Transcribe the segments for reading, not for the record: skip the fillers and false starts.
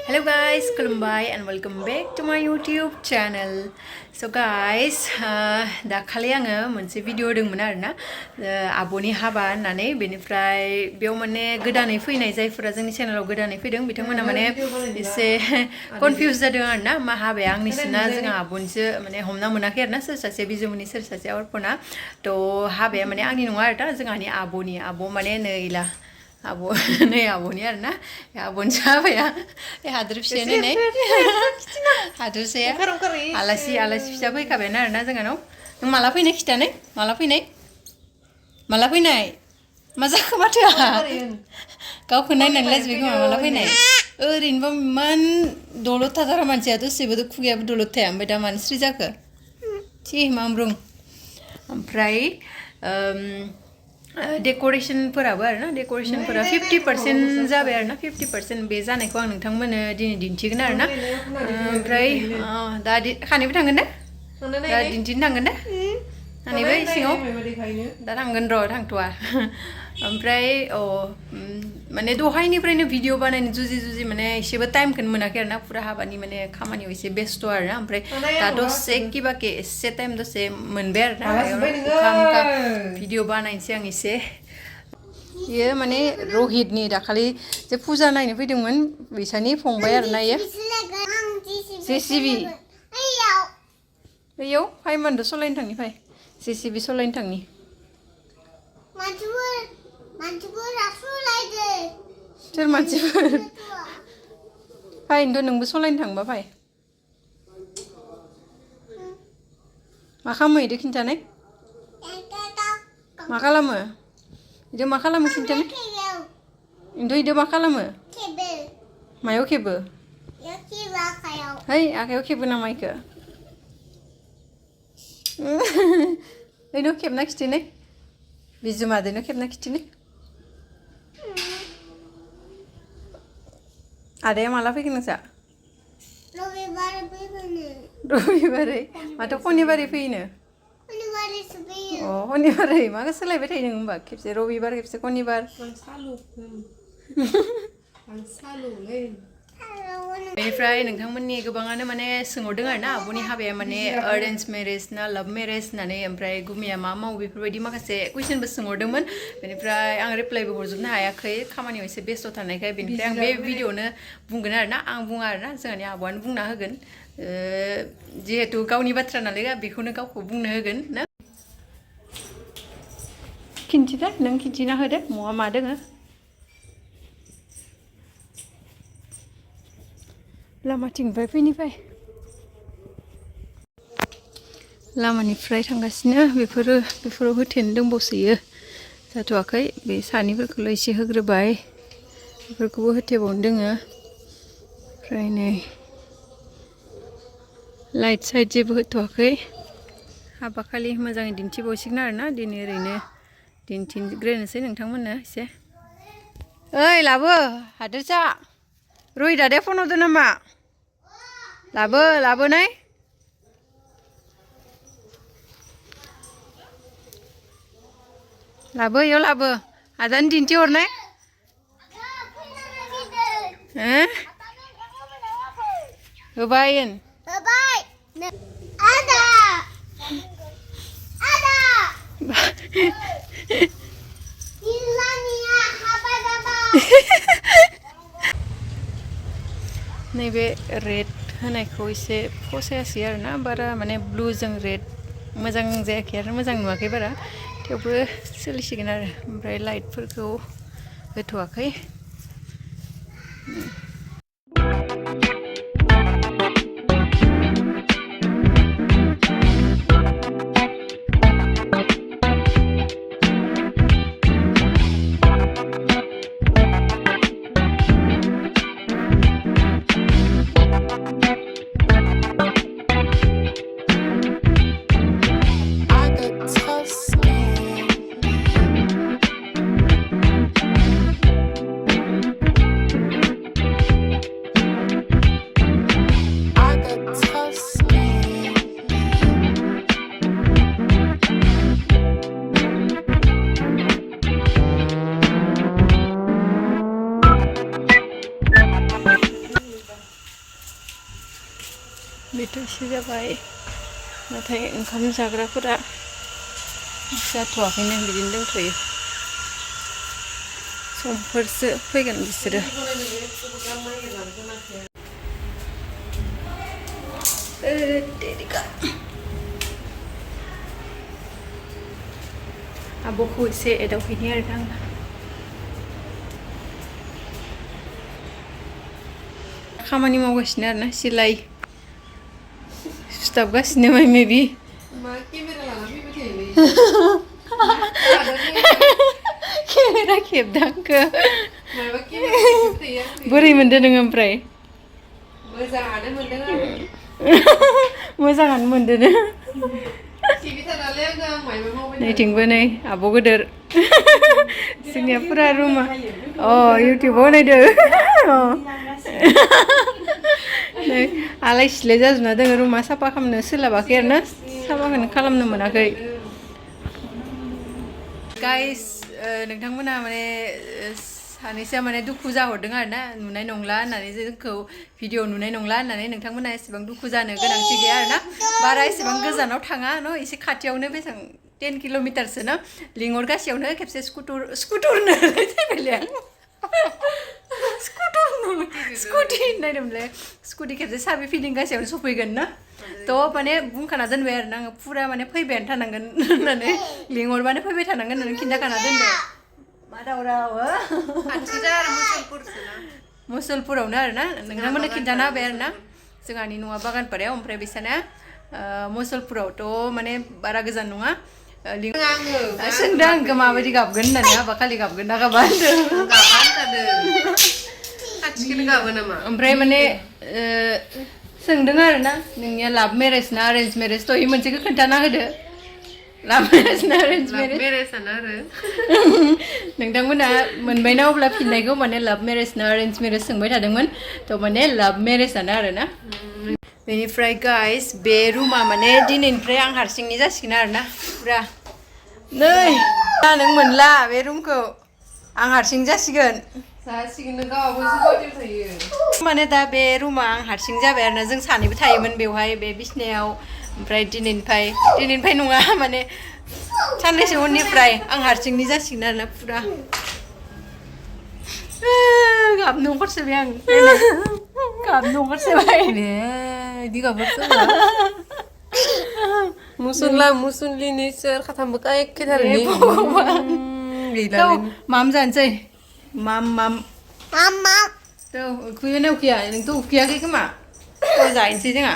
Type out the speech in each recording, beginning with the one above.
Hello guys, Kulumbai and welcome back to my YouTube channel. So guys, दाखालि आङो मोनसे video होदोंमोन आरोना आब'नि हाबा होननानै बेनिफ्राय बेयाव माने गोदानै फैनाय जायफोरा जोंनि चेनेलाव गोदानै फैदों बिथांमोना माने एसे कनफ्यूज जादों आरोना मा हाबाया आंनिसिना जोंहा आब'निसो माने हमना मोनाखै आरोना सोर सासे बिजुमनि सोर सासे अर्पना थ' हाबाया माने आंनि नङा आरो दा जोंहानि आब' माने नैला आब' नै आब'नि आरोना आब'नि हाबाया हादोर फिसायानो नै हादोरसाया आलासि फिसा फैखाबायना आरोना जोंहानाव नों माला फैनाय खिथानाय माला फैनाय मा जाखो माथोआ गावखौ नायनानै लाजिबाय खोमा माला फैनाय ओरैनोबा इमान दलद थाथारा मानसिया दसेबो खुगायाबो दलद थाया ओमफ्राय दा मानो स्रि जाखो थि मामब्रुं ओमफ्राय डेक'रेशनफोराबो आरोना डेक'रेशनफोरा 50% जाबाय आरोना 50% बे जानायखौ आं नोंथांमोननो दिनै दिन्थिगोन आरोना ओमफ्राय दा खानैबो थांगोन ना दा दिन्थिनो थांगोन ना खानैबो सिङाव दा थांगोन र' थांथ'वा ओमफ्राय माने दहायनिफ्रायनो भिडिअ बानायनो जुजि माने एसेबो टाइमखौनो मोनाखै आरोना फुरा हाबानि माने खामानियाव एसे बेस्थ' आरोना ओमफ्राय दा दसे किबाके एसे टाइम दसे मोनबाय आरोना भिडिअ बानायनोसै आं एसे बेयो माने रहितनि दाखालि जे फुजा नायनो फैदोंमोन बिसानि फंबाय आरोना इयो जेसिबि बैयाव फाइमानदो सलायनो थांनि फाय जेसिबि सलायनो थांनि सोर मानसिफोर फायनोथ' नोंबो सलायनो थांबा फाय मा खालामो इदो खिन्थानाय मा खालामो इदो मा खालामो खिन्थानाय इदो मा खालामो मायाव खेबो है आखायाव खेबो नामा इखो ओइनो खेबना खिथिनाय बिजुमादैनो खेबना खिथिनाय आदाया माला फैगोन नोंसा रबिबारै माथो खनिबारै फैयोनो खनिबारै माखौ सोलायबाय थायो नों होमबा खेबसे रबिबार खेबसे खनिबार बेनिफ्राय नोंथांमोननि गोबाङानो माने सोंहरदों आरोना आब'नि हाबाया माने एरेन्ज मेरेज ना लाभ मेरेज होननानै ओमफ्राय गुमिया मा मावो बेफोरबायदि माखासे कुइसनबो सोंहरदोंमोन बेनिफ्राय आं रिप्लायबो हरजोबनो हायाखै खामानियाव एसे बेस्थ' थानायखाय बेनिफ्राय आं बे भिडिअ'नो बुंगोन आरोना आं बुङा आरोना जोंहानि आब'आनो बुंना होगोन जिहेतु गावनि बाथ्रा नालाय बेखौनो गावखौ बुंनो होगोन ना खिन्थिदो नों खिन्थिना होदो महा मा दोङो लामाथिंनिफ्राय फैनिफ्राय लामानिफ्राय थांगासिनो बेफोराव होथेनो दंबावसोयो जाथ'वाखै बे सानिफोरखौल' एसे होग्रोबाय बेफोरखौबो होथेबावनो दोङो ओमफ्राय नै लाइट साइट जेबो होथ'वाखै हाबाखालि मोजाङै दिन्थिबावसिगोन आरोना दिनै ओरैनो दिन्थिग्रोनोसै नोंथांमोननो एसे ओइ लाबो हादोरसा रहित दादाया फन हरदो नामा लाबोनाय इयाव लाबो आदानि दिन्थिहरनाय होबाय नैबे रेड होनायखौ एसे फसायासै आरोना बारा माने ब्लुजों रेड मोजां जायाखै आरो मोजां नुवाखै बारा थेवबो सोलिसिगोन आरो ओमफ्राय लाइटफोरखौ होथ'वाखै बेथ' एसे जाबाय नाथाय ओंखाम जाग्राफोरा जाथ'वाखैनो बिदिनो दंथ'यो समफोरसो फैगोन बिसोरो आब'खौ एसे एदावहैनि आरोना आं खामानि मावगासिनो आरोना सिलाय सुथाबगासिनो माइ मेबि केमेरा खेबदांखो बोरै मोनदों नों ओमफ्राय मोजाङानो मोनदों नैथिंबो नै आब' गोदोर जोंनिया फुरा रुमा इउटुबाव नायदो नै आलाय सिलाय जाजोबना दङ रुमा साफा खालामनो सोलाबाखै आरोना साफाखौनो खालामनो मोनाखै गाइस नोंथांमोना माने सानैसोआ माने दुखु जाहरदों आरोना नुनाय नंला होननानै जोंखौ भिडिअ नुनाय नंला होननानै नोंथांमोना एसेबां दुखु जानो गोनांथि गैया आरोना बारा एसेबां गोजानाव थाङा न एसे खाथियावनो बेसेबां 10 किल'मिटारसो न लिंहरगासेयावनो खेबसे स्कुटरनो स्कुटि होननायदोंमोनलै स्कुटि खेबसे साबि फिदिंगासेयावनो सफैगोन ना थ' माने बुंखाना दोनबाय आरोना आङो फुरा माने फैबायानो थानांगोन होननानै लिंहरबानो फैबाय थानांगोन होननानै खिन्थाखाना दोनबाय मा दावराव मुसलपुरावनो आरोना नोंथांमोननो खिन्थाना होबाय आरोना जोंहानि न'आ बागानपारायाव ओमफ्राय बिसाना मुसलपुरावथ' माने बारा गोजान नङा सोंदों आंखौ माबायदि गाबगोन होननानै हाबा खालि गाबगोन ना गाबा ओमफ्राय माने सोंदों आरोना नोंनिया लाभ मेरेज ना अरेन्ज मेरेज थ' इ मोनसेखौ खोन्थाना होदो लाभ मेरेज ना अरेन्ज मेरेजआनो आरो नोंथांमोना मोनबायना अब्ला फिननायखौ माने लाभ मेरेज ना अरेन्ज मेरेज सोंबाय थादोंमोन थ' माने लाभ मेरेजआनो आरोना बेनिफ्राय गाइस बे रुमा माने दिनैनिफ्राय आं हारसिंनि जासिगोन आरोना पुरा नै नों मोनला बे रुमखौ आं हारसिं जासिगोन माने दा बे रुमा आं हारसिं जाबाय आरोना जों सानैबो थायोमोन बेवहाय बे बिसनायाव ओमफ्राय दिनैनिफ्राय नङा माने साननैसो उननिफ्राय आं हारसिंनि जासिगोन आरोना पुरा गाबनो ओंखारसोबाय आं गाबनो ओंखारसोबाय बिदि गाबोसोबा मुसुनलिनि सोर खाथामबो एखेथारलै माम जानोसै माम थ' उखैयोना उखैया नोंथ' उखैयाखै खोमा जाहैनोसै जोंहा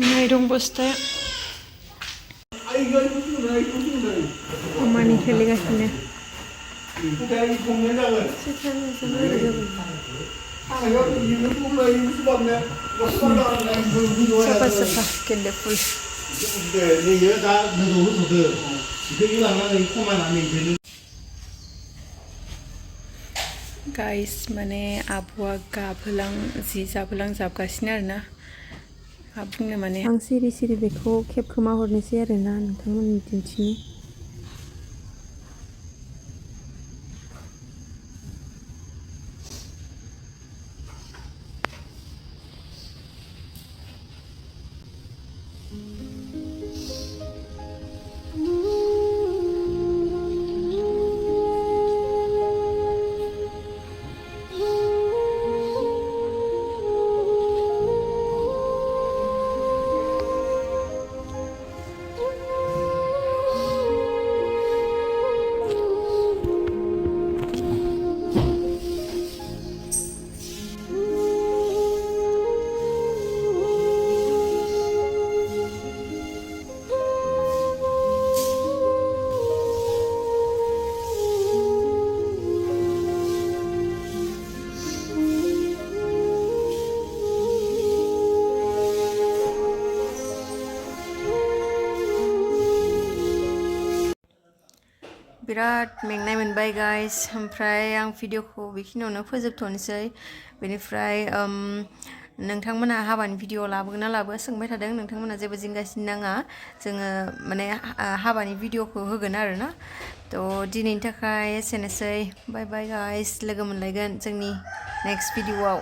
माइरं बस्थाया खामानि सोलिगासिनो साफा साफा गेन्दे फुल गाइस माने आब'आ जि जाबगासिनो आरोना मा बुंनो माने आं सिरि बेखौ खेबखोमा हरनोसै आरोना नोंथांमोननि दिन्थिनि बिराद मेंनाय मोनबाय गाइस ओमफ्राय आं भिडिअखौ बेखिनियावनो फोजोबथ'नोसै बेनिफ्राय नोंथांमोना हाबानि भिडिअ लाबोगोन ना लाबोआ सोंबाय थादों नोंथांमोना जेबो जिंगासिनो नाङा जोङो माने हाबानि भिडिअखौ होगोन आरोना थ' दिनैनि थाखाय एसेनोसै बाय बाय गाइस लोगो मोनलायगोन जोंनि नेक्स्ट भिडिअआव